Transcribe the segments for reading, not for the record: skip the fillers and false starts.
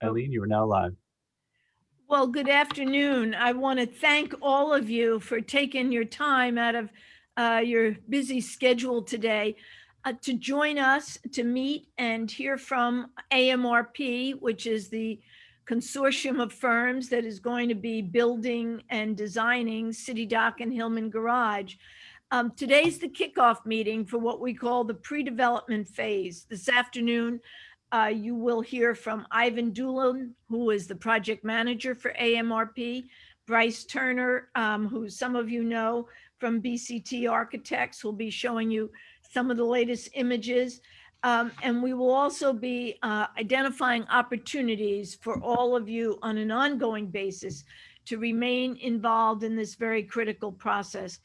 Eileen, you are now live. Well, good afternoon. I want to thank all of you for taking your time out of your busy schedule today to join us to meet and hear from AMRP, which is the consortium of firms that is going to be building and designing City Dock and Hillman Garage. Today's the kickoff meeting for what we call the pre-development phase. This afternoon, you will hear from Ivan Doolin, who is the project manager for AMRP, Bryce Turner, who some of you know from BCT Architects, who'll be showing you some of the latest images. And we will also be identifying opportunities for all of you on an ongoing basis to remain involved in this very critical process.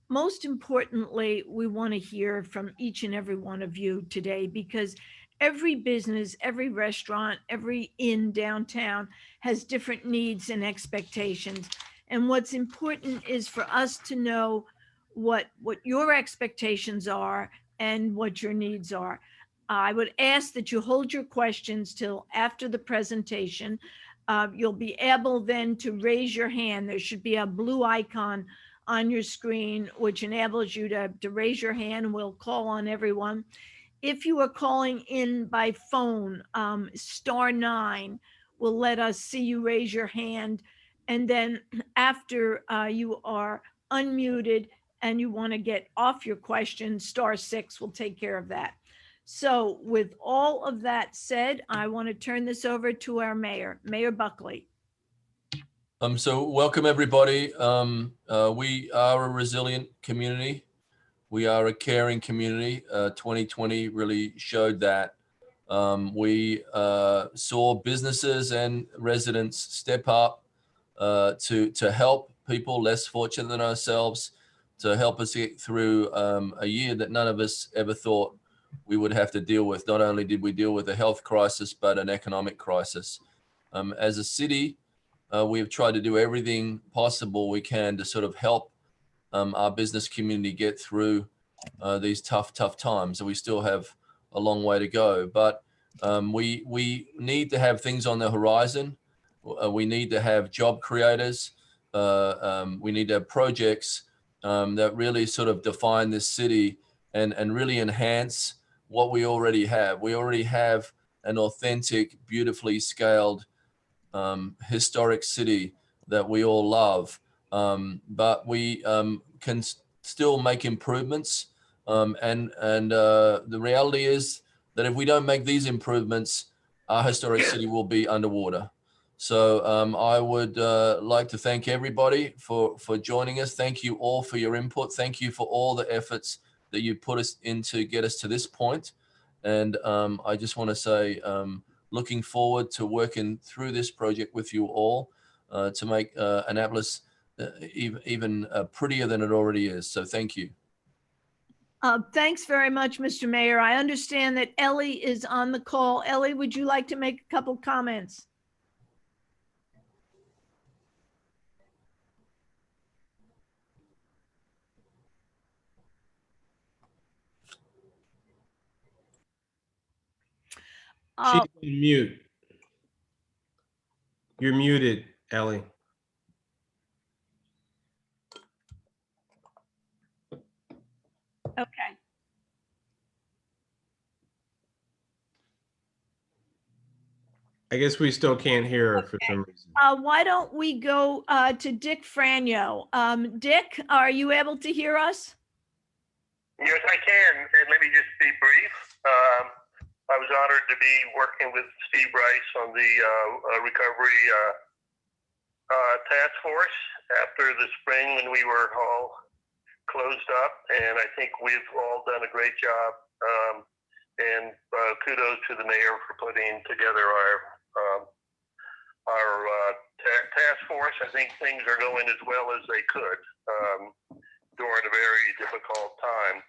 Most importantly, we want to hear from each and every one of you today, because every business, every restaurant, every inn downtown has different needs and expectations. And what's important is for us to know what your expectations are and what your needs are. I would ask that you hold your questions till after the presentation. You'll be able then to raise your hand. There should be a blue icon on your screen, which enables you to raise your hand, and we'll call on everyone. If you are calling in by phone, *9 will let us see you raise your hand. And then after you are unmuted and you want to get off your question, *6 will take care of that. So with all of that said, I want to turn this over to our mayor, Mayor Buckley. So welcome everybody. We are a resilient community. We are a caring community. 2020 really showed that. We saw businesses and residents step up to help people less fortunate than ourselves, to help us get through a year that none of us ever thought we would have to deal with. Not only did we deal with a health crisis, but an economic crisis. As a city, we have tried to do everything possible we can to sort of help our business community get through these tough times. And we still have a long way to go, but we need to have things on the horizon. We need to have job creators. We need to have projects that really sort of define this city and really enhance what we already have. We already have an authentic, beautifully scaled historic city that we all love, but we can still make improvements. And the reality is that if we don't make these improvements, our historic city will be underwater. So I would like to thank everybody for joining us. Thank you all for your input. Thank you for all the efforts that you put us in to get us to this point. And I just want to say, looking forward to working through this project with you all to make Annapolis even prettier than it already is. So thank you. Thanks very much, Mr. Mayor. I understand that Ellie is on the call. Ellie, would you like to make a couple comments? She's on mute. You're muted, Ellie. Okay. I guess we still can't hear her for some reason. Why don't we go to Dick Franyo? Dick, are you able to hear us? Yes, I can. And let me just be brief. I was honored to be working with Steve Bryce on the recovery task force after the spring when we were all closed up. And I think we've all done a great job. And kudos to the mayor for putting together our task force. I think things are going as well as they could during a very difficult time.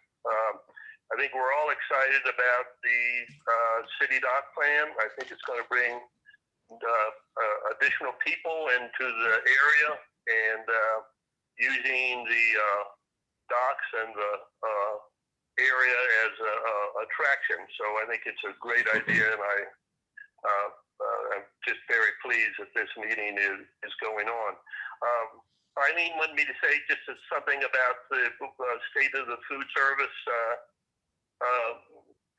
I think we're all excited about the City Dock plan. I think it's going to bring additional people into the area and using the docks and the area as a attraction. So I think it's a great idea, and just very pleased that this meeting is going on. Eileen wanted me to say just something about the state of the food service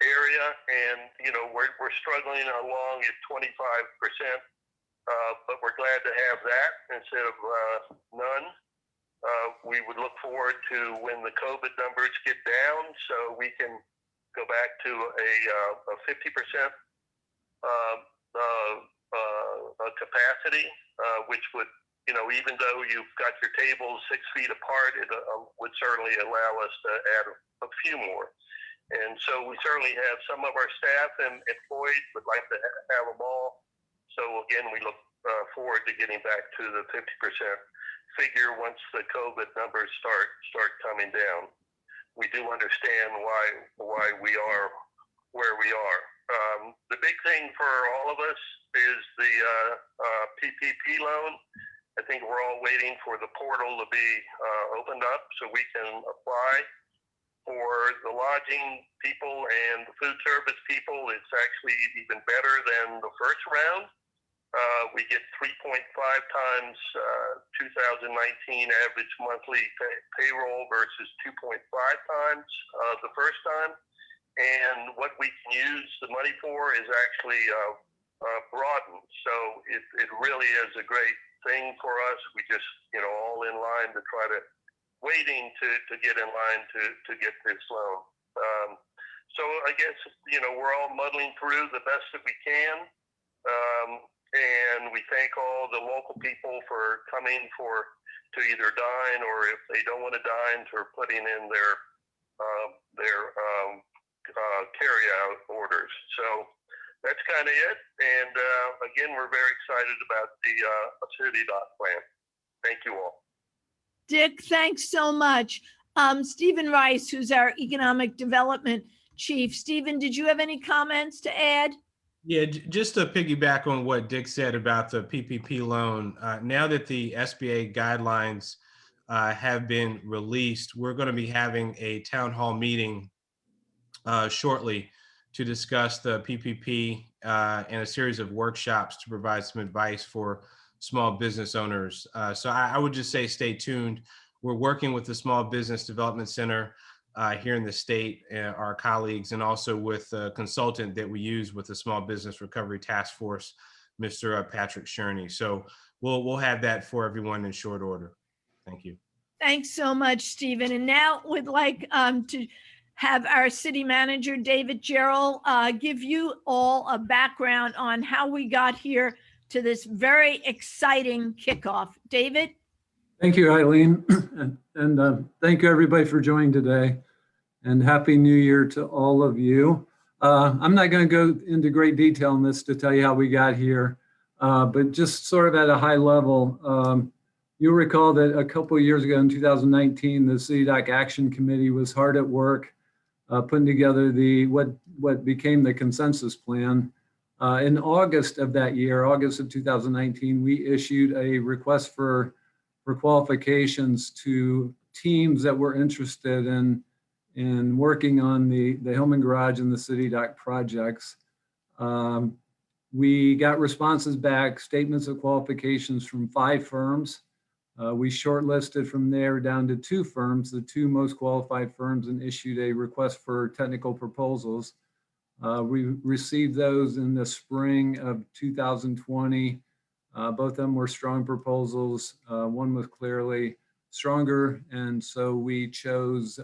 area, and we're struggling along at 25%, but we're glad to have that instead of none. We would look forward to when the COVID numbers get down, so we can go back to a 50% capacity, which would, even though you've got your tables 6 feet apart, it would certainly allow us to add a few more. And so we certainly have some of our staff and employees would like to have them all. So again, we look forward to getting back to the 50% figure once the COVID numbers start coming down. We do understand why we are where we are. The big thing for all of us is the PPP loan. I think we're all waiting for the portal to be opened up so we can apply. For the lodging people and the food service people, it's actually even better than the first round. We get 3.5 times 2019 average monthly payroll versus 2.5 times the first time. And what we can use the money for is actually broadened. So it really is a great thing for us. We just, all in line to try to waiting to get in line to get this loan. So I guess, we're all muddling through the best that we can. And we thank all the local people for coming to either dine, or if they don't want to dine, for putting in their carry-out orders. So that's kind of it. And again, we're very excited about the City Dock plan. Thank you all. Dick, thanks so much. Stephen Rice, who's our Economic Development Chief. Stephen, did you have any comments to add? Yeah, just to piggyback on what Dick said about the PPP loan, now that the SBA guidelines have been released, we're going to be having a town hall meeting shortly to discuss the PPP and a series of workshops to provide some advice for small business owners. So I would just say stay tuned. We're working with the Small Business Development Center here in the state, our colleagues, and also with a consultant that we use with the Small Business Recovery Task Force, Mr. Patrick Sherney. So we'll have that for everyone in short order. Thank you. Thanks so much, Stephen. And now we'd like to have our city manager, David Gerald, give you all a background on how we got here to this very exciting kickoff. David? Thank you, Eileen. And thank you, everybody, for joining today. And Happy New Year to all of you. I'm not going to go into great detail on this to tell you how we got here, but just sort of at a high level, you'll recall that a couple of years ago in 2019, the City Dock Action Committee was hard at work putting together what became the consensus plan. In August of that year, August of 2019, we issued a request for qualifications to teams that were interested in working on the Hillman Garage and the City Dock projects. We got responses back, statements of qualifications from 5 firms. We shortlisted from there down to 2 firms, the 2 most qualified firms, and issued a request for technical proposals. We received those in the spring of 2020. Both of them were strong proposals. One was clearly stronger, and so we chose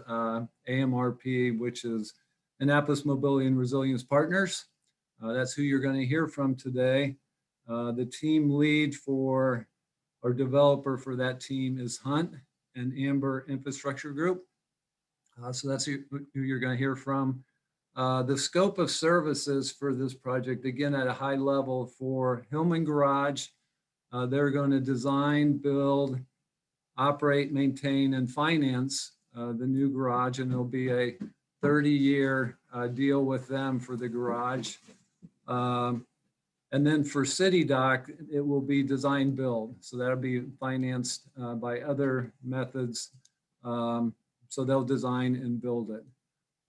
AMRP, which is Annapolis Mobility and Resilience Partners. That's who you're going to hear from today. The team lead for, or developer for that team, is Hunt and Amber Infrastructure Group. So that's who you're going to hear from. The scope of services for this project, again, at a high level for Hillman Garage, they're going to design, build, operate, maintain, and finance the new garage, and there'll be a 30-year deal with them for the garage. And then for City Dock, it will be design build. So that'll be financed by other methods. So they'll design and build it.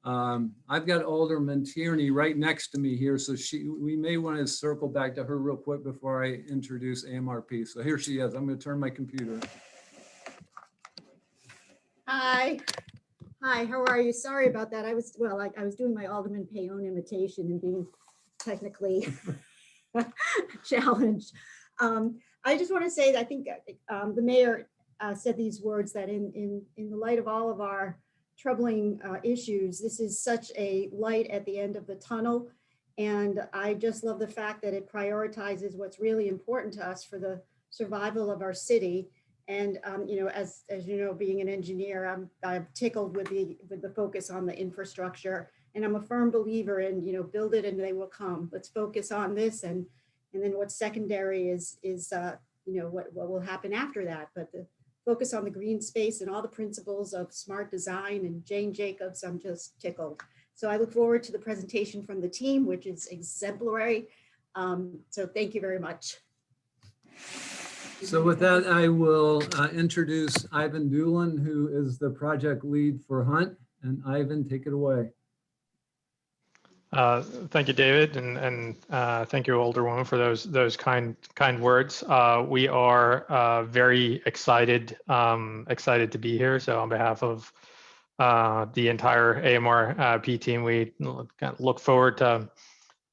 I've got Alderman Tierney right next to me here, so we may want to circle back to her real quick before I introduce AMRP. So here she is. I'm going to turn my computer. Hi. Hi, how are you? Sorry about that. I was doing my Alderman Payon imitation and being technically challenged. I just want to say that I think the mayor said these words that in the light of all of our troubling issues, this is such a light at the end of the tunnel. And I just love the fact that it prioritizes what's really important to us for the survival of our city. And you know, as you know, being an engineer, I'm tickled with the focus on the infrastructure. And I'm a firm believer in, you know, build it and they will come. Let's focus on this, and then what's secondary is you know, what will happen after that. But the focus on the green space and all the principles of smart design and Jane Jacobs, I'm just tickled. So I look forward to the presentation from the team, which is exemplary. So thank you very much. So with that, I will introduce Ivan Doolin, who is the project lead for Hunt. And Ivan, take it away. Thank you, David, and thank you, Alderwoman, for those kind words. We are very excited to be here. So on behalf of the entire AMRP team, we look forward to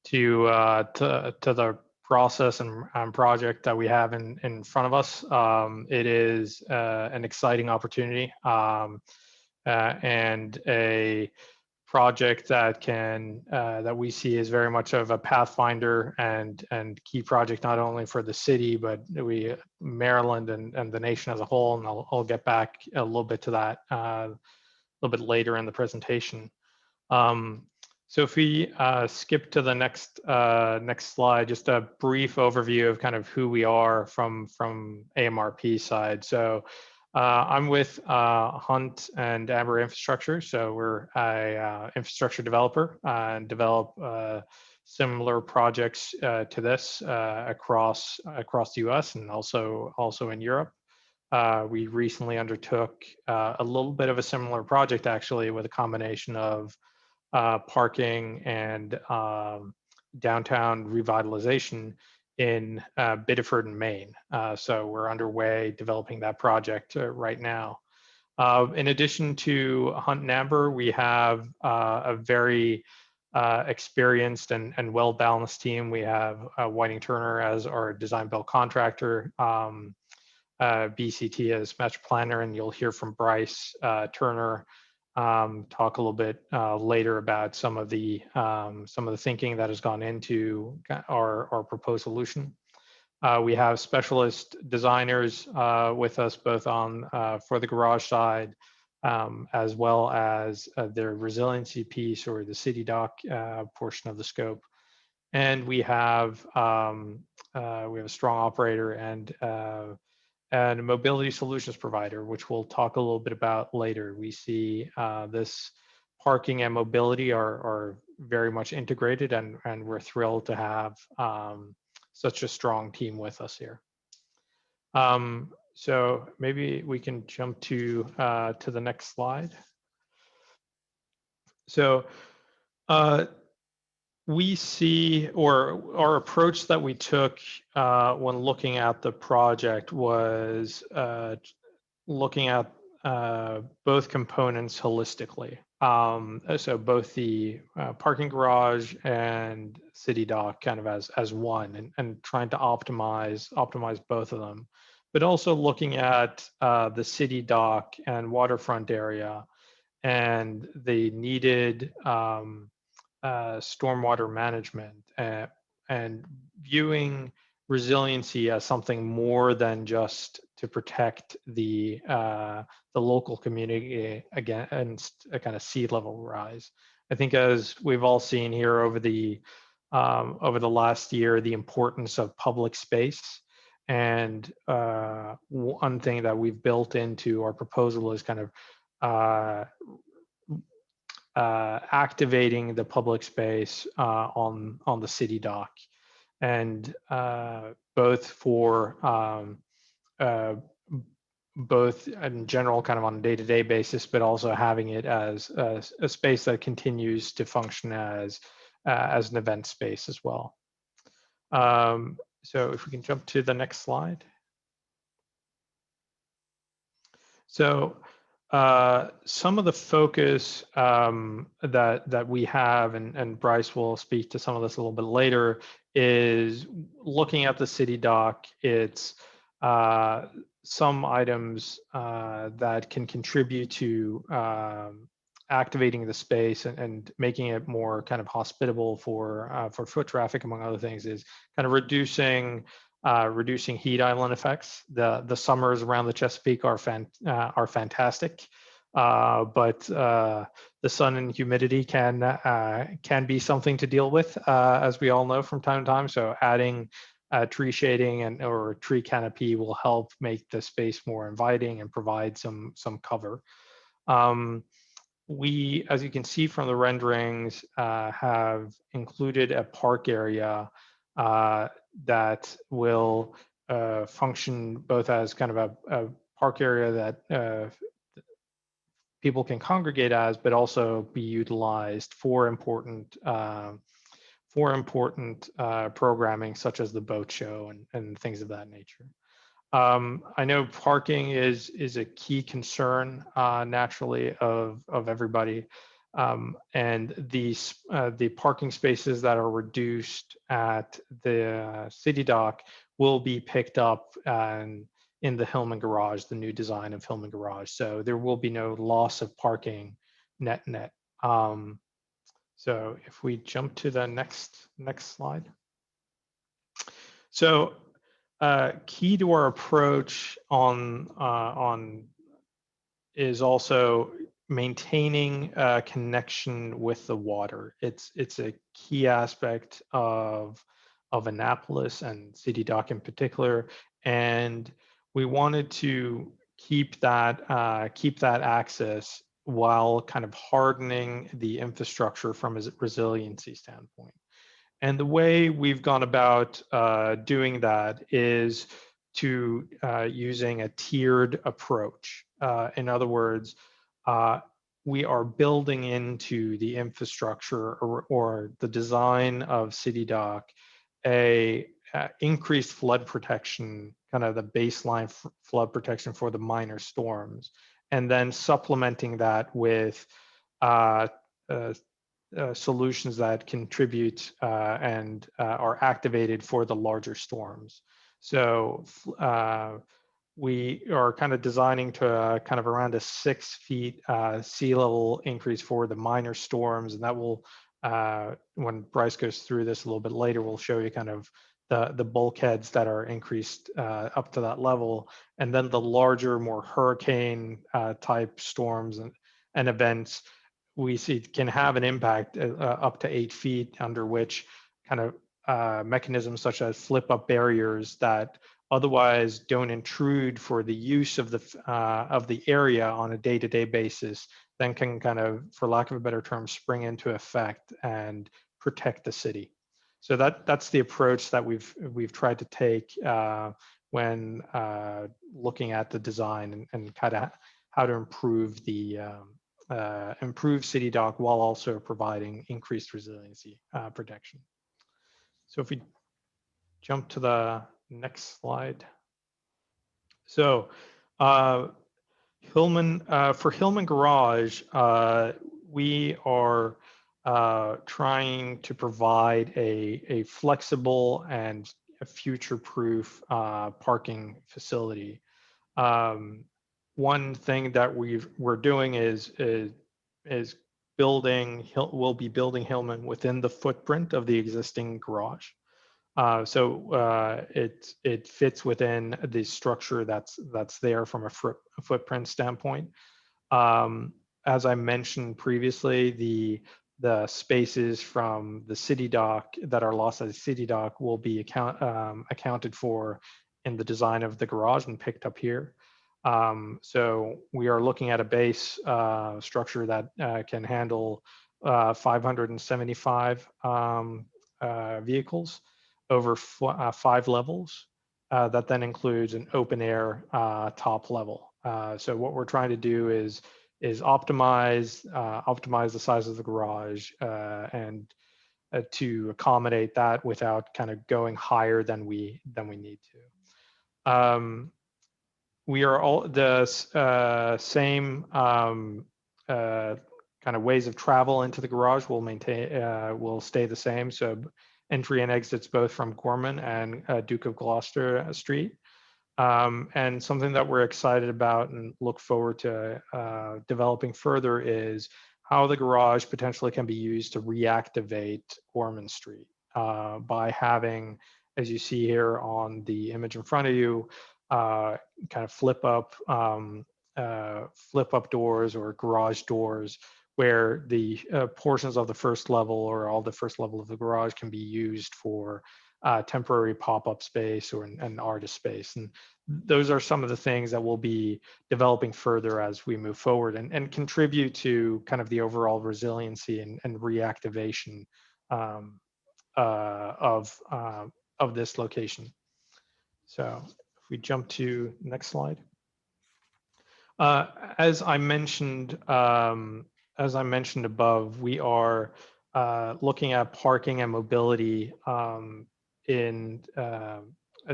the process and project that we have in front of us. It is an exciting opportunity and a project that that we see as very much of a pathfinder and key project, not only for the city, but Maryland and the nation as a whole. And I'll get back a little bit to that a little bit later in the presentation. So if we skip to the next slide, just a brief overview of kind of who we are from AMRP side. So I'm with Hunt and Amber Infrastructure. So we're a infrastructure developer and develop similar projects to this across the U.S. and also in Europe. We recently undertook a little bit of a similar project, actually, with a combination of parking and downtown revitalization in Biddeford, Maine. So we're underway developing that project right now. In addition to Hunt and Amber, we have a very experienced and well-balanced team. We have Whiting Turner as our design build contractor, BCT as match planner, and you'll hear from Bryce Turner talk a little bit later about some of the thinking that has gone into our proposed solution. We have specialist designers with us, both on for the garage side, as well as their resiliency piece or the city dock portion of the scope. And we have a strong operator and a mobility solutions provider, which we'll talk a little bit about later. We see this parking and mobility are very much integrated, and we're thrilled to have such a strong team with us here. So maybe we can jump to the next slide. So we see, or our approach that we took when looking at the project was looking at both components holistically. So both the parking garage and city dock kind of as one, and trying to optimize both of them, but also looking at the city dock and waterfront area and the needed stormwater management and viewing resiliency as something more than just to protect the local community against a kind of sea level rise. I think, as we've all seen here over the last year, the importance of public space. And one thing that we've built into our proposal is kind of activating the public space on the city dock, and both for both in general, kind of on a day-to-day basis, but also having it as a space that continues to function as an event space as well. So if we can jump to the next slide. So some of the focus that we have, and Bryce will speak to some of this a little bit later, is looking at the city dock. It's some items that can contribute to activating the space and making it more kind of hospitable for foot traffic, among other things, is kind of reducing heat island effects. The summers around the Chesapeake are fantastic, but the sun and humidity can be something to deal with, as we all know from time to time. So adding tree shading or tree canopy will help make the space more inviting and provide some cover. We, as you can see from the renderings, have included a park area that will function both as kind of a park area that people can congregate as, but also be utilized for important programming, such as the boat show and things of that nature. I know parking is a key concern, naturally, of everybody. And the parking spaces that are reduced at the city dock will be picked up in the Hillman Garage, the new design of Hillman Garage. So there will be no loss of parking net. So if we jump to the next slide. So key to our approach is also maintaining a connection with the water. It's a key aspect of Annapolis and City Dock in particular, and we wanted to keep that access while kind of hardening the infrastructure from a resiliency standpoint. And the way we've gone about doing that is to using a tiered approach. In other words, we are building into the infrastructure or the design of City Dock a increased flood protection, kind of the baseline flood protection for the minor storms, and then supplementing that with solutions that contribute and are activated for the larger storms. So we are kind of designing to kind of around a 6 feet sea level increase for the minor storms, and that will, when Bryce goes through this a little bit later, we'll show you kind of the bulkheads that are increased up to that level, and then the larger, more hurricane type storms and events we see can have an impact up to 8 feet, under which kind of mechanisms such as flip up barriers that otherwise don't intrude for the use of the area on a day-to-day basis, then can kind of, for lack of a better term, spring into effect and protect the city. So that's the approach that we've tried to take when looking at the design and kind of how to improve the improve City Dock while also providing increased resiliency protection. So if we jump to the next slide. So Hillman, for Hillman Garage, we are trying to provide a flexible and a future-proof parking facility. One thing that we're doing is we'll be building Hillman within the footprint of the existing garage. So it fits within the structure that's there from a footprint standpoint. As I mentioned previously, the spaces from the City Dock that are lost at the City Dock will be accounted for in the design of the garage and picked up here. So we are looking at a base structure that can handle 575 vehicles over 5 levels. That then includes an open air top level. So what we're trying to do is optimize the size of the garage and to accommodate that without kind of going higher than we need to. We are all the same kind of ways of travel into the garage will stay the same. So entry and exits both from Gorman and Duke of Gloucester Street. And something that we're excited about and look forward to developing further is how the garage potentially can be used to reactivate Gorman Street by having, as you see here on the image in front of you, kind of flip up doors or garage doors where the portions of the first level or all the first level of the garage can be used for temporary pop-up space or an artist space. And those are some of the things that we'll be developing further as we move forward and contribute to kind of the overall resiliency and reactivation of this location. So if we jump to next slide. As I mentioned above, we are looking at parking and mobility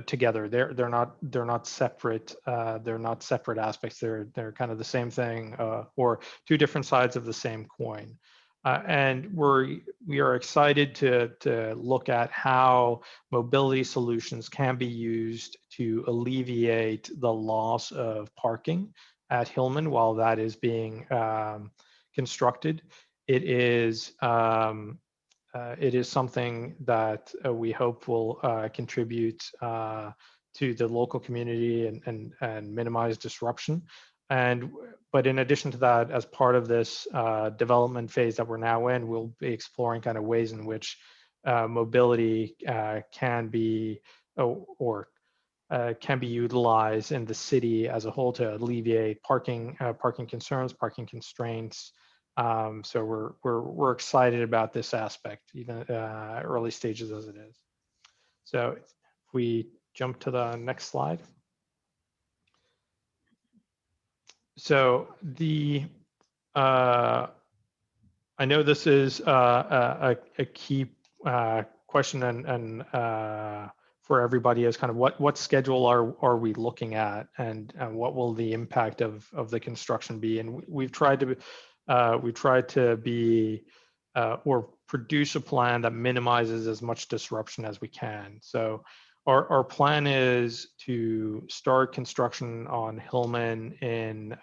together. They're not separate. They're not separate aspects. They're kind of the same thing or two different sides of the same coin. And we are excited to look at how mobility solutions can be used to alleviate the loss of parking at Hillman while that is being constructed. It is something that we hope will contribute to the local community and minimize disruption. But in addition to that, as part of this development phase that we're now in, we'll be exploring kind of ways in which mobility can be utilized in the city as a whole to alleviate parking concerns, parking constraints. So we're excited about this aspect, even early stages as it is. So if we jump to the next slide. So I know this is a key question and for everybody is kind of what schedule are we looking at and what will the impact of the construction be? And we've tried to be or produce a plan that minimizes as much disruption as we can. So our plan is to start construction on Hillman in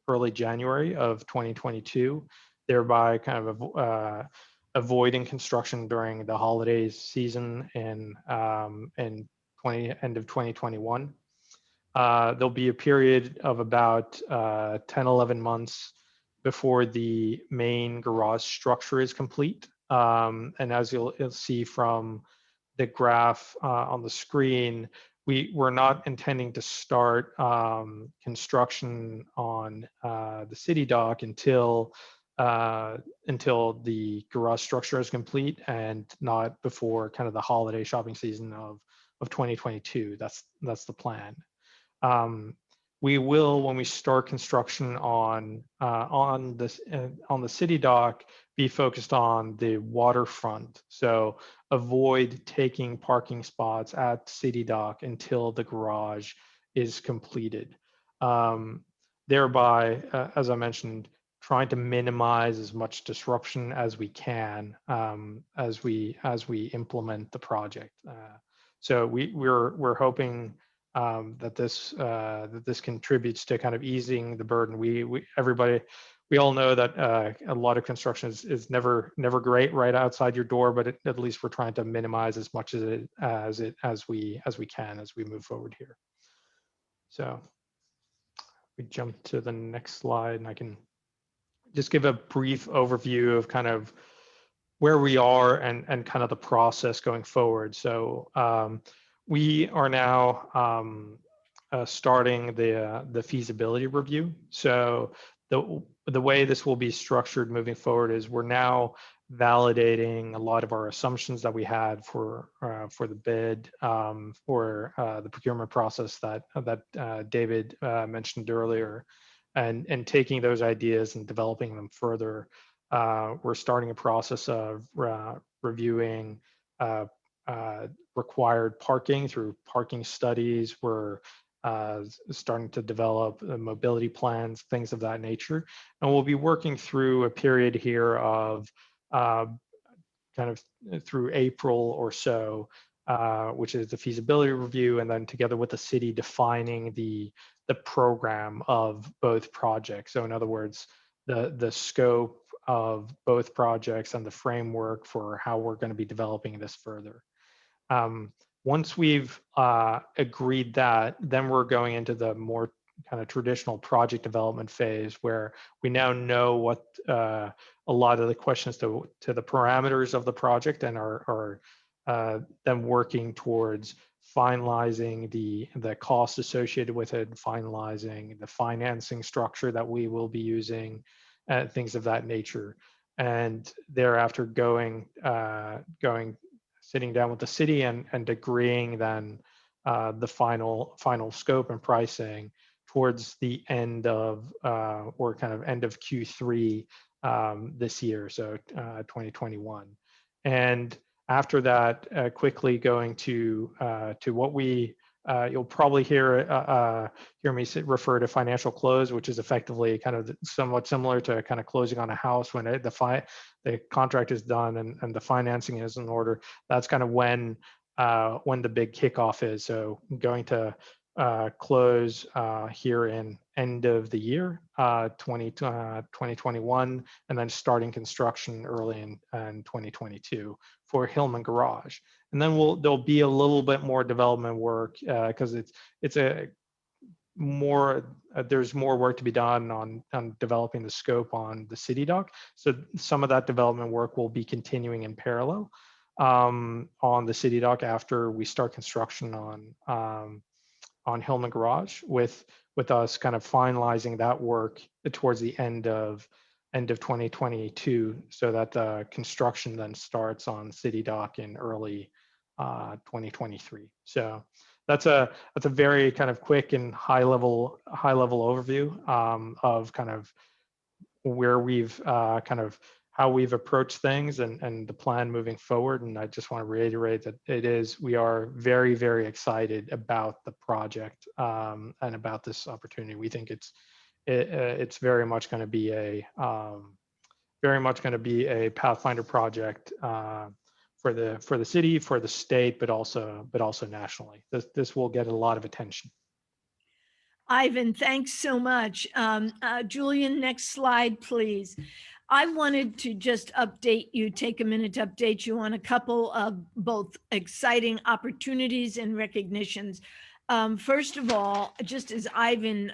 early January of 2022, thereby kind of avoiding construction during the holiday season in end of 2021. There'll be a period of about 10-11 months before the main garage structure is complete. And as you'll see from the graph on the screen, we're not intending to start construction on the city dock until the garage structure is complete and not before kind of the holiday shopping season of 2022. That's the plan. We will, when we start construction on the city dock, be focused on the waterfront. So avoid taking parking spots at city dock until the garage is completed. Thereby, as I mentioned, trying to minimize as much disruption as we can as we implement the project. So we're hoping that this contributes to kind of easing the burden. We all know that a lot of construction is never great right outside your door, but at least we're trying to minimize as much as we can as we move forward here. So we jump to the next slide, and I can just give a brief overview of kind of where we are and kind of the process going forward. So we are now starting the feasibility review. So the way this will be structured moving forward is we're now validating a lot of our assumptions that we had for the bid, for the procurement process that David mentioned earlier, and taking those ideas and developing them further. We're starting a process of reviewing required parking through parking studies. We're starting to develop mobility plans, things of that nature. And we'll be working through a period here of kind of through April or so, which is the feasibility review, and then together with the city defining the program of both projects. So in other words, the scope of both projects and the framework for how we're going to be developing this further. Once we've agreed that, then we're going into the more kind of traditional project development phase, where we now know what a lot of the questions to the parameters of the project, and are then working towards finalizing the cost associated with it, finalizing the financing structure that we will be using, things of that nature. And thereafter sitting down with the city and agreeing then the final scope and pricing towards the end of or kind of end of Q3 this year, so 2021. And after that, quickly going to what you'll probably hear me refer to financial close, which is effectively kind of somewhat similar to kind of closing on a house when the contract is done and the financing is in order. That's kind of when the big kickoff is. So going to close here in end of the year 2021, and then starting construction early in 2022 for Hillman Garage. And then there'll be a little bit more development work because there's more work to be done on developing the scope on the city dock. So some of that development work will be continuing in parallel on the city dock after we start construction on Hillman Garage, with us kind of finalizing that work towards the end of 2022, so that the construction then starts on city dock in early 2023. So that's a very kind of quick and high level overview of kind of where we've kind of how we've approached things and the plan moving forward. And I just want to reiterate that we are very, very excited about the project and about this opportunity. We think it's very much going to be a Pathfinder project for the city, for the state, but also nationally. This will get a lot of attention. Ivan, thanks so much. Julian, next slide, please. I wanted to just take a minute to update you on a couple of both exciting opportunities and recognitions. First of all, just as Ivan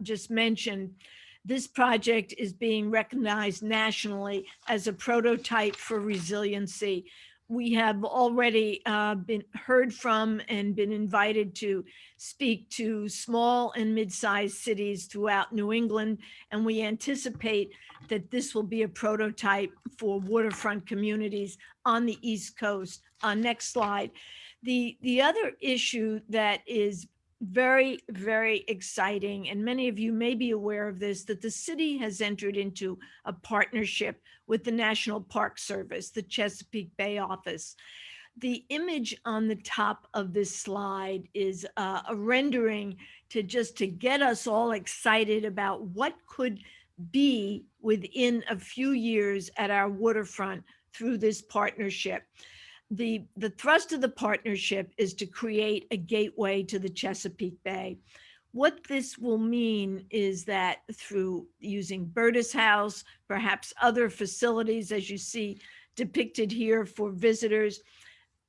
just mentioned, this project is being recognized nationally as a prototype for resiliency. We have already been heard from and been invited to speak to small and mid-sized cities throughout New England, and we anticipate that this will be a prototype for waterfront communities on the East Coast. Next slide. The other issue that is very, very exciting, and many of you may be aware of this, that the city has entered into a partnership with the National Park Service, the Chesapeake Bay office. The image on the top of this slide is a rendering to get us all excited about what could be within a few years at our waterfront through this partnership. The thrust of the partnership is to create a gateway to the Chesapeake Bay. What this will mean is that through using Bertus House, perhaps other facilities, as you see depicted here for visitors,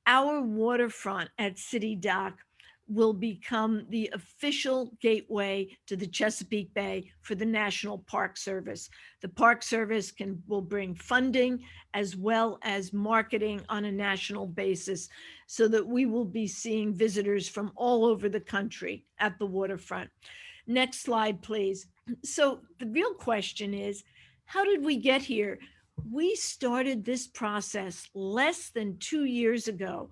our waterfront at City Dock will become the official gateway to the Chesapeake Bay for the National Park Service. The Park Service will bring funding as well as marketing on a national basis, so that we will be seeing visitors from all over the country at the waterfront. Next slide, please. So the real question is, how did we get here? we started this process less than 2 years ago.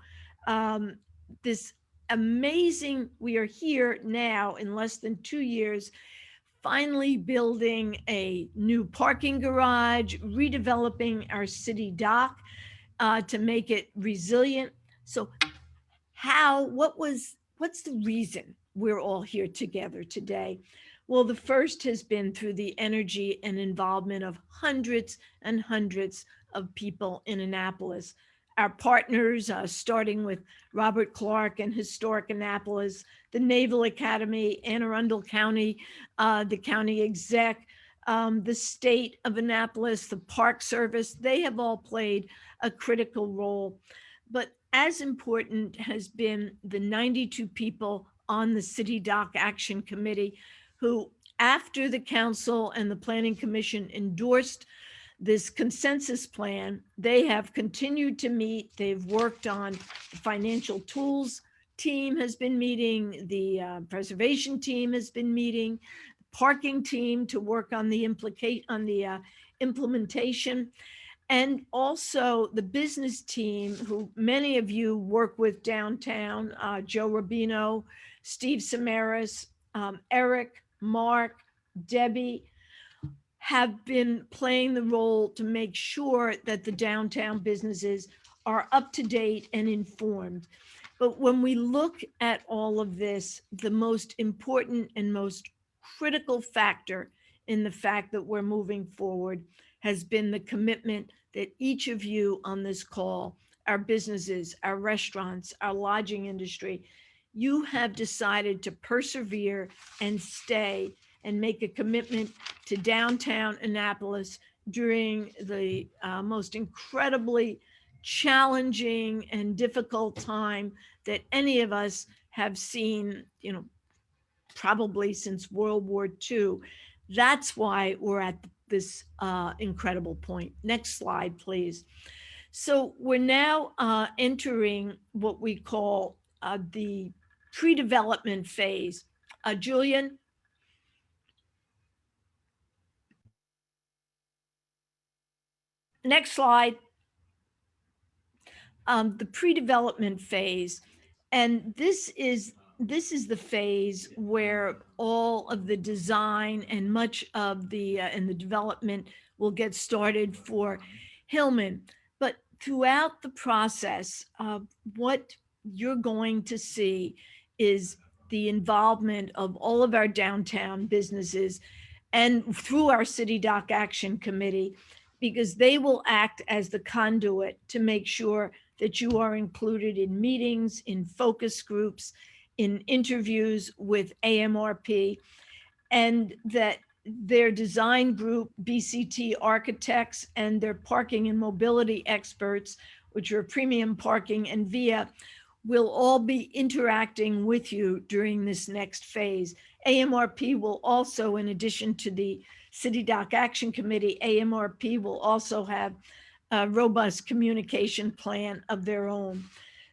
This amazing, we are here now in less than 2 years, finally building a new parking garage, redeveloping our city dock to make it resilient. So what's the reason we're all here together today? Well, the first has been through the energy and involvement of hundreds and hundreds of people in Annapolis. Our partners, starting with Robert Clark and Historic Annapolis, the Naval Academy, Anne Arundel County, the county exec, the state of Annapolis, the Park Service, they have all played a critical role. But as important has been the 92 people on the City Dock Action Committee who, after the council and the Planning Commission endorsed this consensus plan, they have continued to meet. They've worked on the financial tools team has been meeting, the preservation team has been meeting, the parking team to work on the implementation, and also the business team, who many of you work with downtown, Joe Rubino, Steve Samaras, Eric, Mark, Debbie, have been playing the role to make sure that the downtown businesses are up to date and informed. But when we look at all of this, the most important and most critical factor in the fact that we're moving forward has been the commitment that each of you on this call, our businesses, our restaurants, our lodging industry, you have decided to persevere and stay and make a commitment to downtown Annapolis during the most incredibly challenging and difficult time that any of us have seen, probably since World War II. That's why we're at this incredible point. Next slide, please. So we're now entering what we call the pre-development phase. Julian? Next slide. The pre-development phase. And this is the phase where all of the design and much of the development will get started for Hillman. But throughout the process, what you're going to see is the involvement of all of our downtown businesses and through our City Dock Action Committee, because they will act as the conduit to make sure that you are included in meetings, in focus groups, in interviews with AMRP, and that their design group, BCT Architects, and their parking and mobility experts, which are Premium Parking and VIA, will all be interacting with you during this next phase. AMRP will also, in addition to the City Dock Action Committee, AMRP will also have a robust communication plan of their own.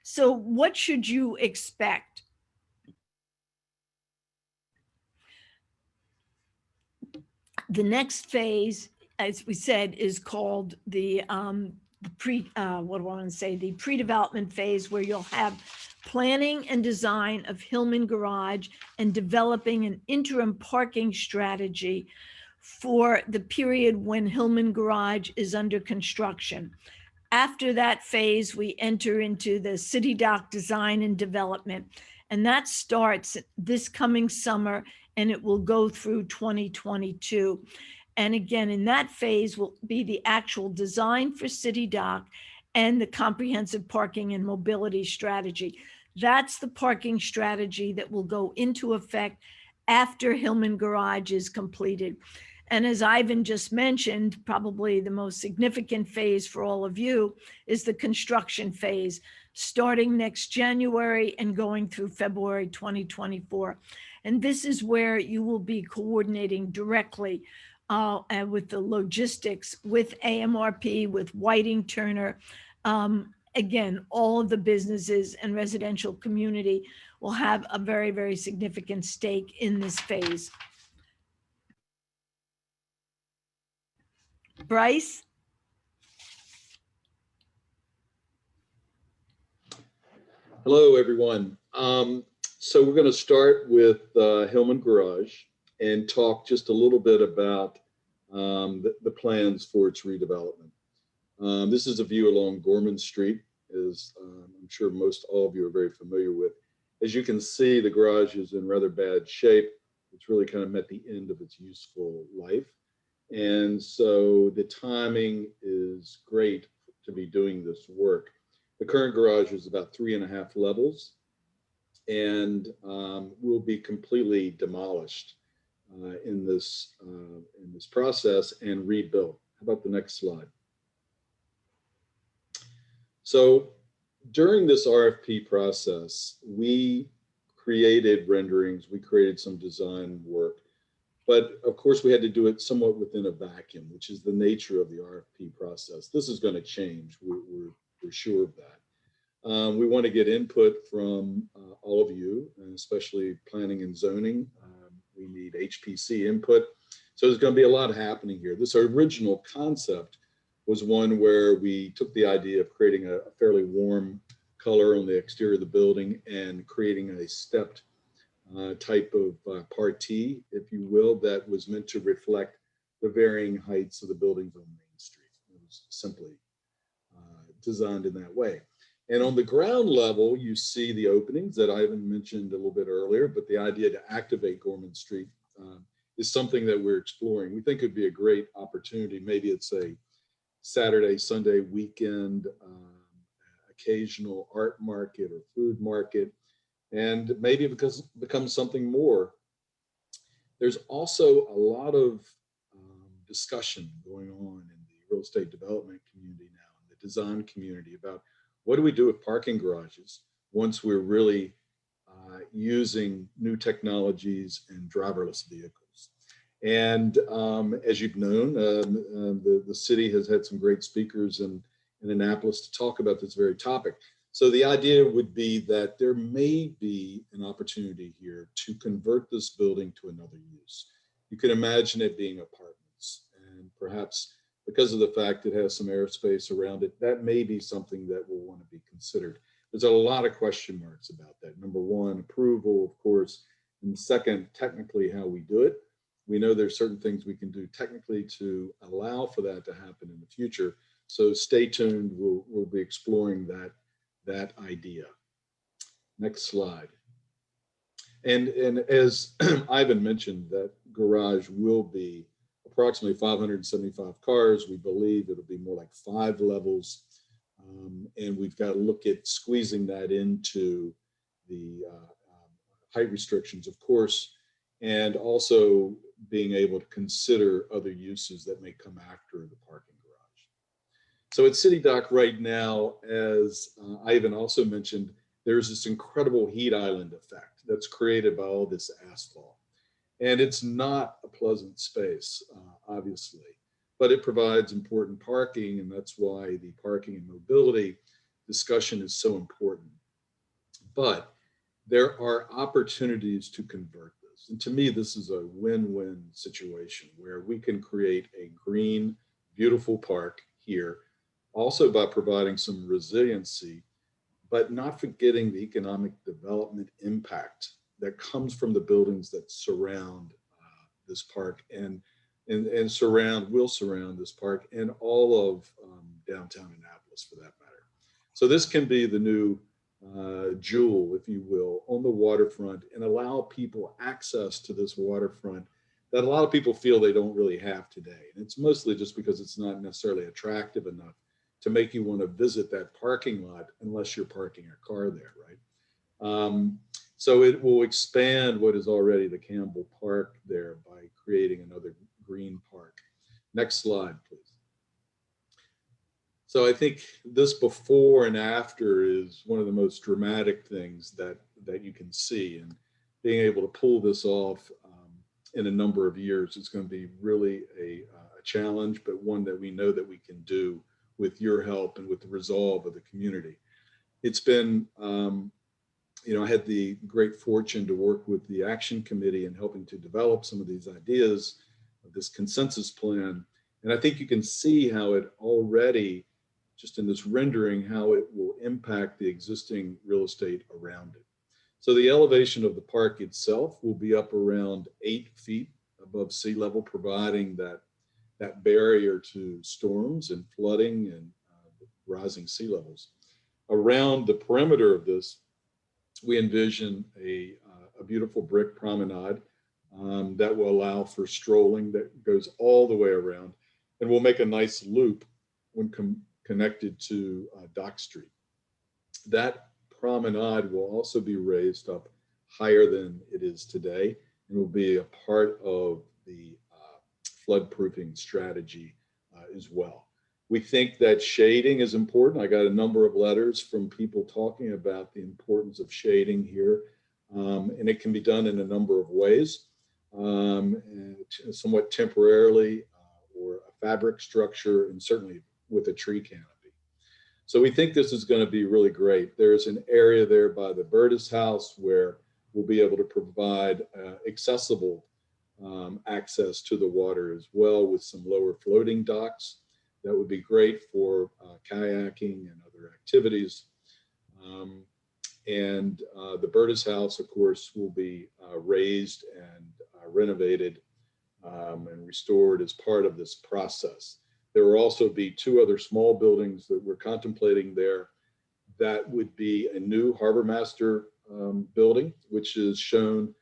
So what should you expect? The next phase, as we said, is called the pre-development phase, where you'll have planning and design of Hillman Garage and developing an interim parking strategy for the period when Hillman Garage is under construction. After that phase, we enter into the City Dock design and development, and that starts this coming summer, and it will go through 2022. And again, in that phase will be the actual design for City Dock and the comprehensive parking and mobility strategy. That's the parking strategy that will go into effect after Hillman Garage is completed. And as Ivan just mentioned, probably the most significant phase for all of you is the construction phase, starting next January and going through February 2024. And this is where you will be coordinating directly and with the logistics, with AMRP, with Whiting Turner. Again, all of the businesses and residential community will have a very, very significant stake in this phase. Bryce? Hello, everyone. So we're going to start with Hillman Garage and talk just a little bit about the plans for its redevelopment. This is a view along Gorman Street, as I'm sure most all of you are very familiar with. As you can see, the garage is in rather bad shape. It's really kind of met the end of its useful life. And so the timing is great to be doing this work. The current garage is about 3.5 levels and will be completely demolished in this process and rebuilt. How about the next slide? So during this RFP process, we created renderings, we created some design work, but of course we had to do it somewhat within a vacuum, which is the nature of the RFP process. This is going to change. We're sure of that. We want to get input from all of you, and especially planning and zoning. We need HPC input. So there's going to be a lot happening here. This original concept was one where we took the idea of creating a fairly warm color on the exterior of the building and creating a stepped type of partie, if you will, that was meant to reflect the varying heights of the buildings on Main Street. It was simply designed in that way. And on the ground level, you see the openings that Ivan mentioned a little bit earlier, but the idea to activate Gorman Street is something that we're exploring. We think it'd be a great opportunity. Maybe it's a Saturday, Sunday weekend, occasional art market or food market, and maybe it becomes something more. There's also a lot of discussion going on in the real estate development community now, in the design community, about what do we do with parking garages once we're really using new technologies and driverless vehicles. And as you've known, the city has had some great speakers in Annapolis to talk about this very topic. So the idea would be that there may be an opportunity here to convert this building to another use. You can imagine it being apartments, and perhaps because of the fact it has some airspace around it, that may be something that will want to be considered. There's a lot of question marks about that. Number one, approval, of course, and second, technically how we do it. We know there's certain things we can do technically to allow for that to happen in the future. So stay tuned, we'll be exploring that idea. Next slide. And as Ivan mentioned, that garage will be approximately 575 cars. We believe it'll be more like 5 levels. And we've got to look at squeezing that into the height restrictions, of course, and also being able to consider other uses that may come after the parking garage. So at City Dock right now, as Ivan also mentioned, there's this incredible heat island effect that's created by all this asphalt. And it's not a pleasant space, obviously, but it provides important parking, and that's why the parking and mobility discussion is so important. But there are opportunities to convert this. And to me, this is a win-win situation where we can create a green, beautiful park here, also by providing some resiliency, but not forgetting the economic development impact that comes from the buildings that surround this park and will surround this park and all of downtown Annapolis, for that matter. So this can be the new jewel, if you will, on the waterfront, and allow people access to this waterfront that a lot of people feel they don't really have today. And it's mostly just because it's not necessarily attractive enough to make you want to visit that parking lot unless you're parking a car there, right? So it will expand what is already the Campbell Park there by creating another green park. Next slide, please. So I think this before and after is one of the most dramatic things that you can see, and being able to pull this off in a number of years is going to be really a challenge, but one that we know that we can do with your help and with the resolve of the community. It's been, I had the great fortune to work with the Action Committee in helping to develop some of these ideas of this consensus plan. And I think you can see how it already just in this rendering, how it will impact the existing real estate around it. So the elevation of the park itself will be up around 8 feet above sea level, providing that barrier to storms and flooding and rising sea levels. Around the perimeter of this, we envision a beautiful brick promenade that will allow for strolling that goes all the way around, and will make a nice loop when connected to Dock Street. That promenade will also be raised up higher than it is today and will be a part of the flood-proofing strategy as well. We think that shading is important. I got a number of letters from people talking about the importance of shading here, and it can be done in a number of ways, somewhat temporarily, or a fabric structure, and certainly with a tree canopy. So we think this is going to be really great. There's an area there by the Burtis House where we'll be able to provide accessible access to the water as well, with some lower floating docks. That would be great for kayaking and other activities. The Burtis House, of course, will be raised and renovated and restored as part of this process. There will also be 2 other small buildings that we're contemplating there. That would be a new harbor master building, which is shown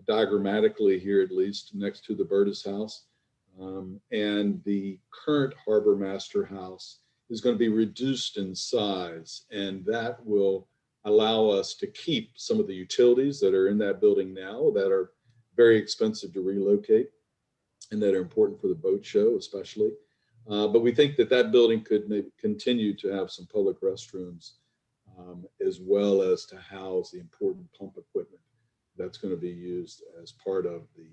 diagrammatically here, at least next to the Burtis House. And the current harbor master house is going to be reduced in size, and that will allow us to keep some of the utilities that are in that building now that are very expensive to relocate and that are important for the boat show especially. But we think that that building could maybe continue to have some public restrooms, as well as to house the important pump equipment that's going to be used as part of the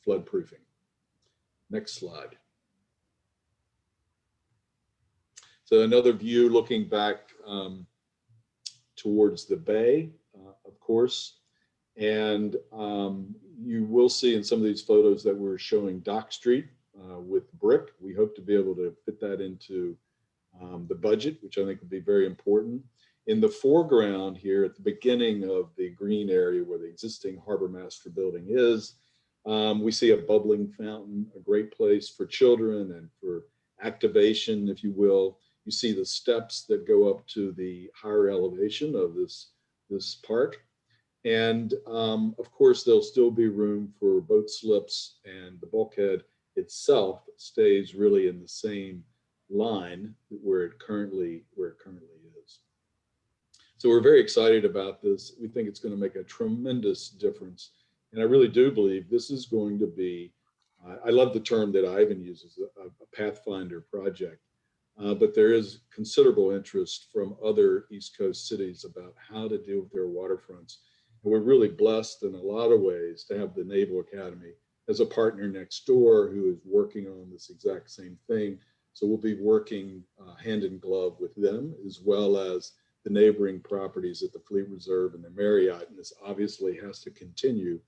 flood proofing. Next slide. So another view looking back towards the bay, of course. And you will see in some of these photos that we're showing Dock Street with brick. We hope to be able to fit that into the budget, which I think would be very important. In the foreground here at the beginning of the green area where the existing harbor master building is, we see a bubbling fountain, a great place for children and for activation, if you will. You see the steps that go up to the higher elevation of this park. And of course, there'll still be room for boat slips, and the bulkhead itself stays really in the same line where it currently is. So we're very excited about this. We think it's going to make a tremendous difference. And I really do believe this is going to be, I love the term that Ivan uses, a pathfinder project. But there is considerable interest from other East Coast cities about how to deal with their waterfronts. And we're really blessed in a lot of ways to have the Naval Academy as a partner next door who is working on this exact same thing. So we'll be working hand in glove with them, as well as the neighboring properties at the Fleet Reserve and the Marriott. And this obviously has to continue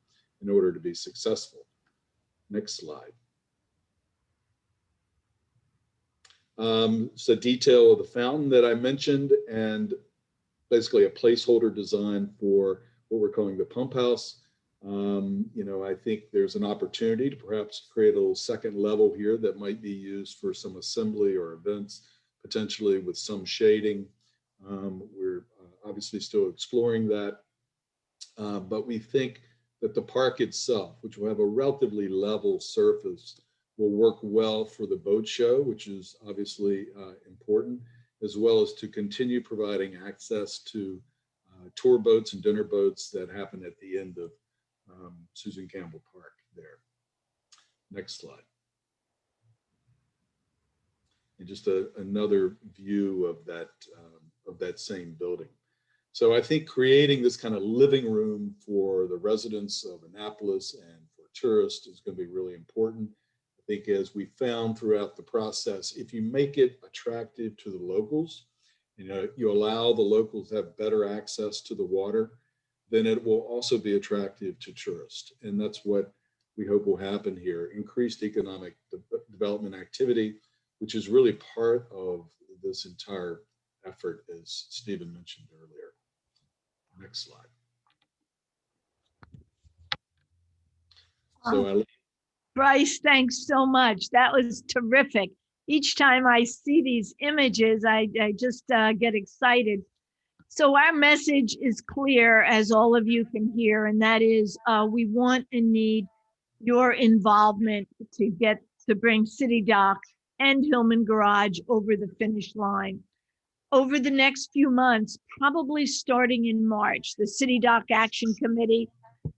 in order to be successful. Next slide. It's a detail of the fountain that I mentioned, and basically a placeholder design for what we're calling the pump house. I think there's an opportunity to perhaps create a little second level here that might be used for some assembly or events, potentially with some shading. We're obviously still exploring that, but we think that the park itself, which will have a relatively level surface, will work well for the boat show, which is obviously important, as well as to continue providing access to tour boats and dinner boats that happen at the end of Susan Campbell Park there. Next slide. And just another view of that same building. So I think creating this kind of living room for the residents of Annapolis and for tourists is going to be really important. I think, as we found throughout the process, if you make it attractive to the locals, you allow the locals to have better access to the water, then it will also be attractive to tourists. And that's what we hope will happen here. Increased economic development activity, which is really part of this entire effort, as Stephen mentioned earlier. Next slide. So Eileen, Bryce, thanks so much. That was terrific. Each time I see these images, I just get excited. So our message is clear, as all of you can hear, and that is we want and need your involvement to bring City Dock and Hillman Garage over the finish line. Over the next few months, probably starting in March, the City Dock Action Committee,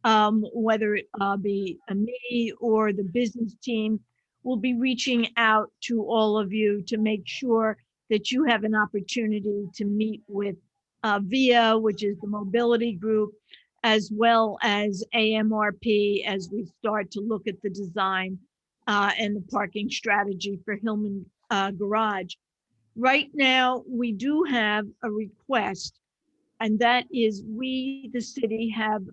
whether it be me or the business team, will be reaching out to all of you to make sure that you have an opportunity to meet with VIA, which is the mobility group, as well as AMRP as we start to look at the design and the parking strategy for Hillman Garage. Right now, we do have a request, and that is we, the city, have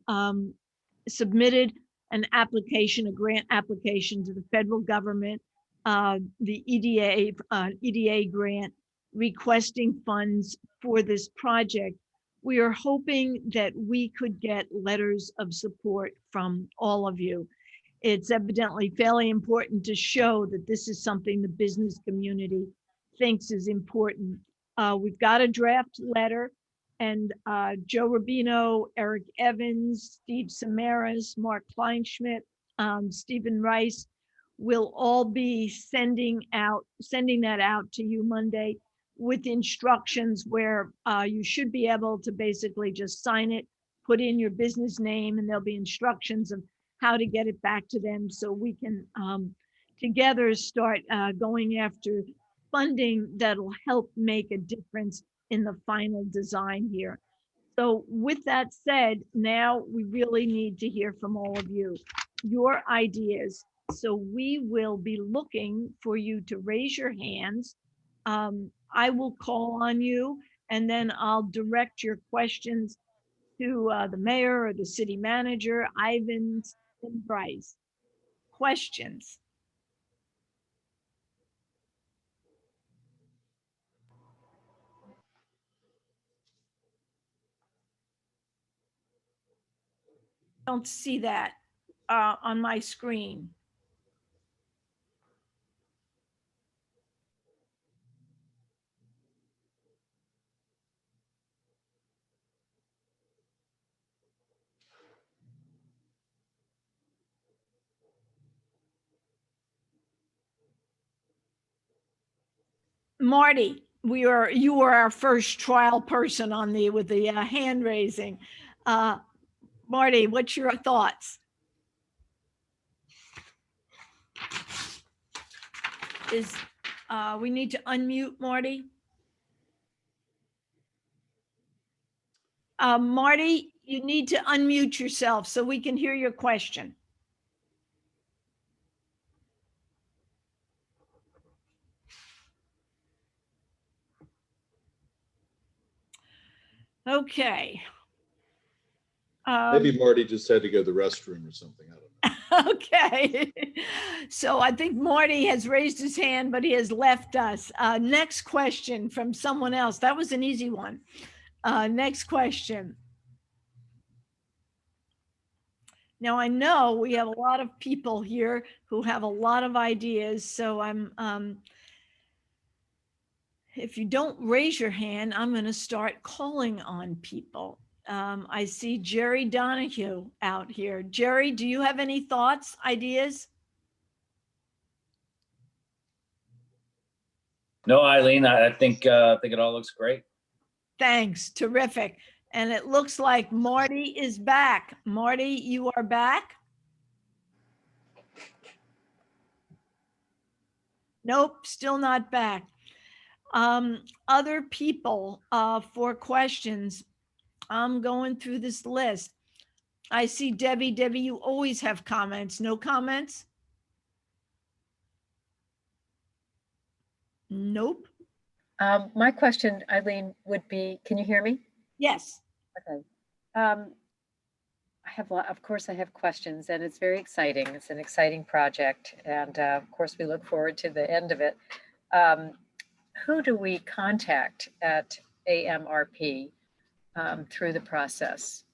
submitted an application, a grant application to the federal government, the EDA grant, requesting funds for this project. We are hoping that we could get letters of support from all of you. It's evidently fairly important to show that this is something the business community thinks is important. We've got a draft letter, and Joe Rubino, Eric Evans, Steve Samaras, Mark Kleinschmidt, Stephen Rice will all be sending that out to you Monday with instructions where you should be able to basically just sign it, put in your business name, and there'll be instructions of how to get it back to them so we can together start going after funding that'll help make a difference in the final design here. So with that said, now we really need to hear from all of you, your ideas. So we will be looking for you to raise your hands. I will call on you, and then I'll direct your questions to the mayor or the city manager, Ivan and Bryce. Questions? Don't see that on my screen. Marty, you were our first trial person on with the hand raising. Marty, what's your thoughts? We need to unmute Marty. Marty, you need to unmute yourself so we can hear your question. Okay. maybe Marty just had to go to the restroom or something. I don't know. Okay. So I think Marty has raised his hand, but he has left us. Next question from someone else. That was an easy one. Next question. Now I know we have a lot of people here who have a lot of ideas. So if you don't raise your hand, I'm going to start calling on people. I see Jerry Donahue out here. Jerry, do you have any thoughts, ideas? No, Eileen, I think it all looks great. Thanks, terrific. And it looks like Marty is back. Marty, you are back? Nope, still not back. Other people for questions. I'm going through this list. I see Debbie. Debbie, you always have comments. No comments? Nope. My question, Eileen, would be, can you hear me? Yes. Okay. Of course, I have questions, and it's very exciting. It's an exciting project, and of course, we look forward to the end of it. who do we contact at AMRP through the process?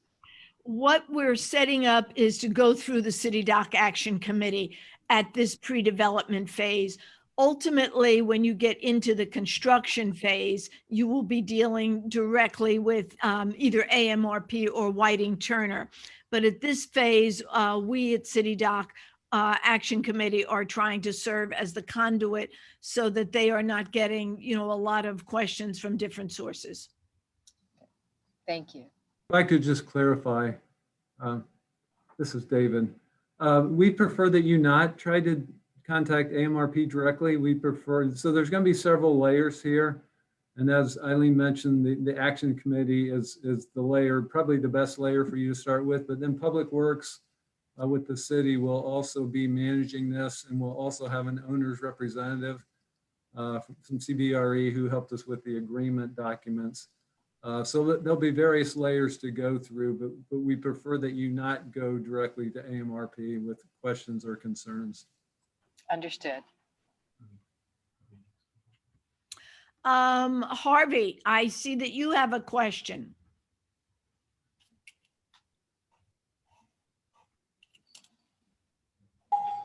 What we're setting up is to go through the City Dock Action Committee at this pre-development phase. Ultimately, when you get into the construction phase, you will be dealing directly with either AMRP or Whiting Turner. But at this phase, we at City Dock Action Committee are trying to serve as the conduit so that they are not getting, a lot of questions from different sources. Thank you. If I could just clarify, this is David. We prefer that you not try to contact AMRP directly. We prefer, so there's going to be several layers here. And as Eileen mentioned, the action committee is the layer, probably the best layer for you to start with, but then Public Works with the city will also be managing this, and we'll also have an owner's representative from CBRE who helped us with the agreement documents. So there'll be various layers to go through, but we prefer that you not go directly to AMRP with questions or concerns. Understood. Harvey, I see that you have a question.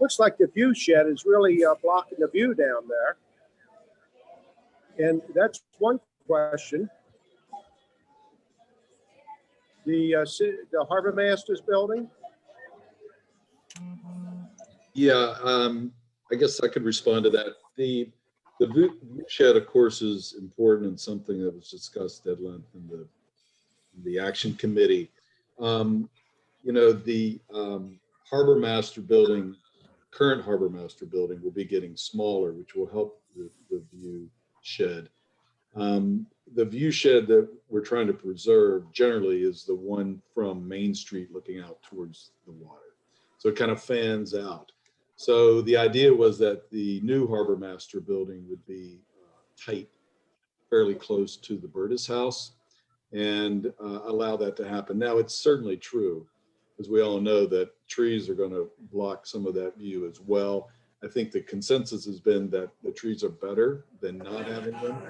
Looks like the view shed is really blocking the view down there. And that's one question. The Harbor Masters building? Yeah, I guess I could respond to that. The view shed, of course, is important and something that was discussed at length in the action committee. The Harbor Master building, current Harbor Master building, will be getting smaller, which will help the view shed. The view shed that we're trying to preserve generally is the one from Main Street looking out towards the water. So it kind of fans out. So the idea was that the new Harbor Master building would be tight, fairly close to the Burtis house, and allow that to happen. Now, it's certainly true, as we all know, that trees are going to block some of that view as well. I think the consensus has been that the trees are better than not having them,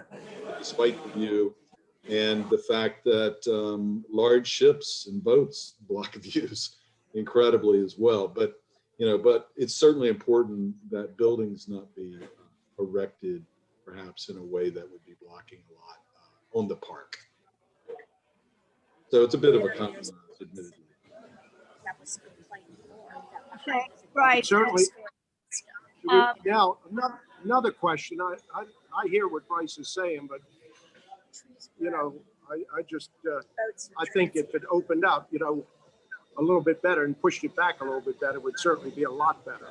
despite the view, and the fact that large ships and boats block views incredibly as well. But it's certainly important that buildings not be erected, perhaps in a way that would be blocking a lot on the park. So it's a bit of a compromise, admittedly. Right. Certainly. Now, another question. I hear what Bryce is saying, but I think if it opened up, a little bit better and pushed it back a little bit better, would certainly be a lot better.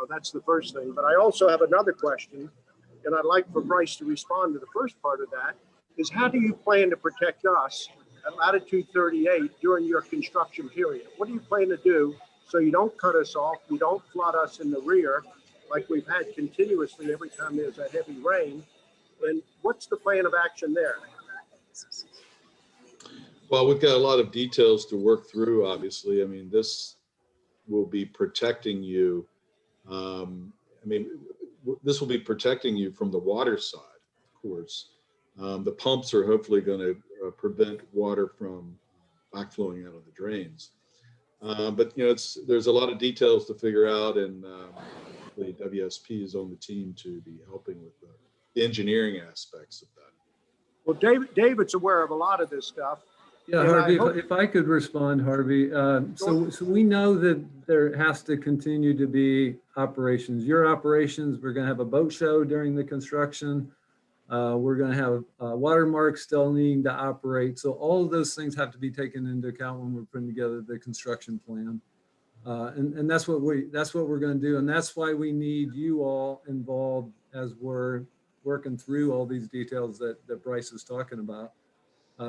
That's the first thing. But I also have another question, and I'd like for Bryce to respond to the first part of that, is how do you plan to protect us at latitude 38 during your construction period? What do you plan to do so you don't cut us off, you don't flood us in the rear like we've had continuously every time there's a heavy rain? And what's the plan of action there? Well, we've got a lot of details to work through, obviously. I mean, this will be protecting you. This will be protecting you from the water side, of course. The pumps are hopefully going to prevent water from backflowing out of the drains. But there's a lot of details to figure out, and the WSP is on the team to be helping with the engineering aspects of that. Well, David's aware of a lot of this stuff. Yeah, Harvey, if I could respond, Harvey. So we know that there has to continue to be operations. Your operations, we're going to have a boat show during the construction. We're going to have watermarks still needing to operate. So all of those things have to be taken into account when we're putting together the construction plan. And that's what we're going to do. And that's why we need you all involved as we're working through all these details that Bryce is talking about.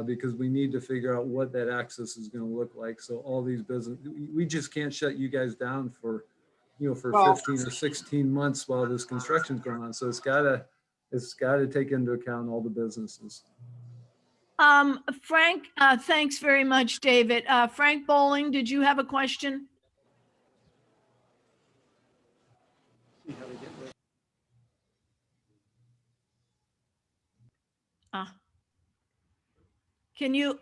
Because we need to figure out what that access is going to look like. So all these business, we just can't shut you guys down for 15 or 16 months while this construction's going on. So it's got to take into account all the businesses. Frank, thanks very much, David. Frank Bowling, did you have a question? Can you,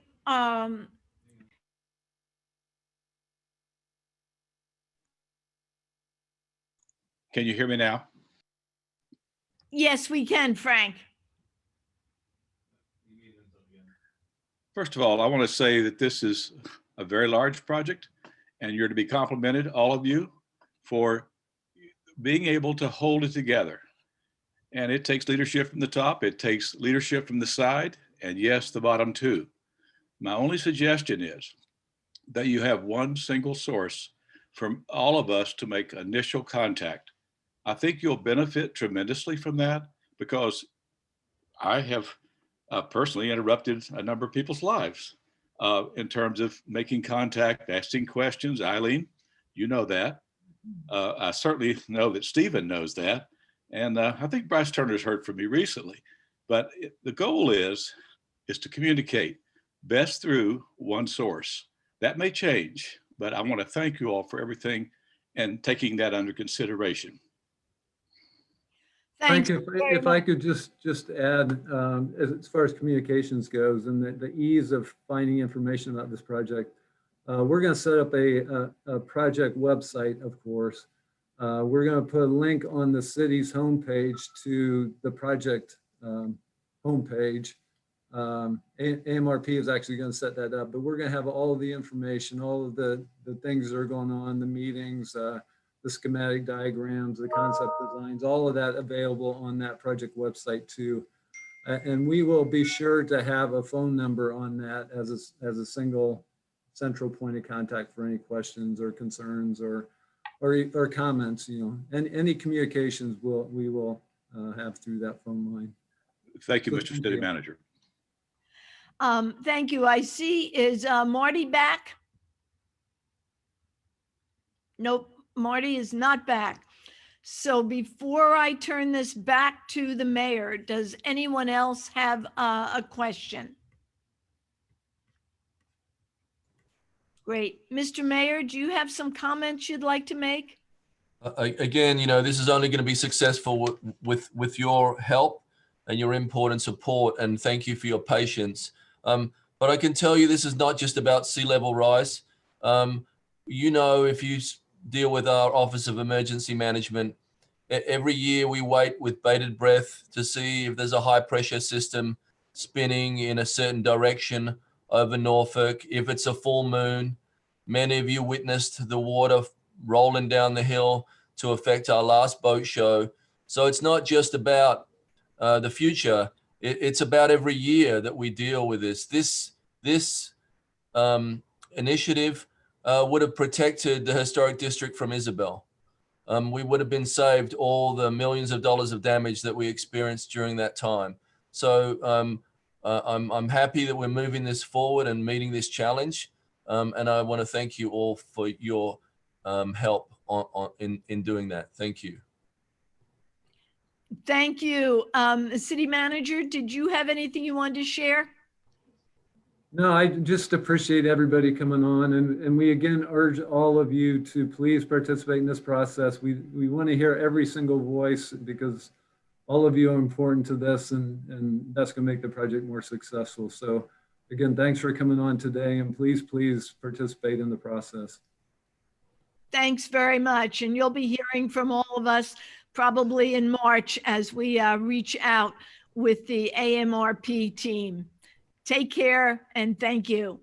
Can you hear me now? yes, we can, Frank. First of all, I want to say that this is a very large project, and you're to be complimented, all of you, for being able to hold it together. And it takes leadership from the top, it takes leadership from the side, and yes, the bottom too. My only suggestion is that you have one single source from all of us to make initial contact. I think you'll benefit tremendously from that, because I have personally interrupted a number of people's lives in terms of making contact, asking questions. Eileen, you know that. I certainly know that Stephen knows that. And I think Bryce Turner's heard from me recently. But the goal is to communicate best through one source. That may change, but I want to thank you all for everything and taking that under consideration. Thanks. Frank, if I could just add, as far as communications goes and the ease of finding information about this project, we're going to set up a project website, of course. We're going to put a link on the city's homepage to the project homepage. AMRP is actually going to set that up, but we're going to have all of the information, all of the things that are going on, the meetings, the schematic diagrams, the concept designs, all of that available on that project website too. And we will be sure to have a phone number on that as a single central point of contact for any questions or concerns or comments, and any communications we will have through that phone line. Thank you, So Mr. thank City you. Manager. Thank you. I see, is Marty back? Nope, Marty is not back. So before I turn this back to the mayor, does anyone else have a question? Great. Mr. Mayor, do you have some comments you'd like to make? Again, this is only going to be successful with your help and your input and support, and thank you for your patience. But I can tell you this is not just about sea level rise. If you deal with our Office of Emergency Management, every year we wait with bated breath to see if there's a high pressure system spinning in a certain direction over Norfolk. If it's a full moon, many of you witnessed the water rolling down the hill to affect our last boat show. So it's not just about the future. It's about every year that we deal with this. This initiative would have protected the historic district from Isabel. We would have been saved all the millions of dollars of damage that we experienced during that time. So I'm happy that we're moving this forward and meeting this challenge. And I want to thank you all for your help in doing that. Thank you. Thank you. City Manager, did you have anything you wanted to share? No, I just appreciate everybody coming on, and we again urge all of you to please participate in this process. We want to hear every single voice, because all of you are important to this, and that's going to make the project more successful. So again, thanks for coming on today, and please participate in the process. Thanks very much. And you'll be hearing from all of us probably in March as we reach out with the AMRP team. Take care and thank you.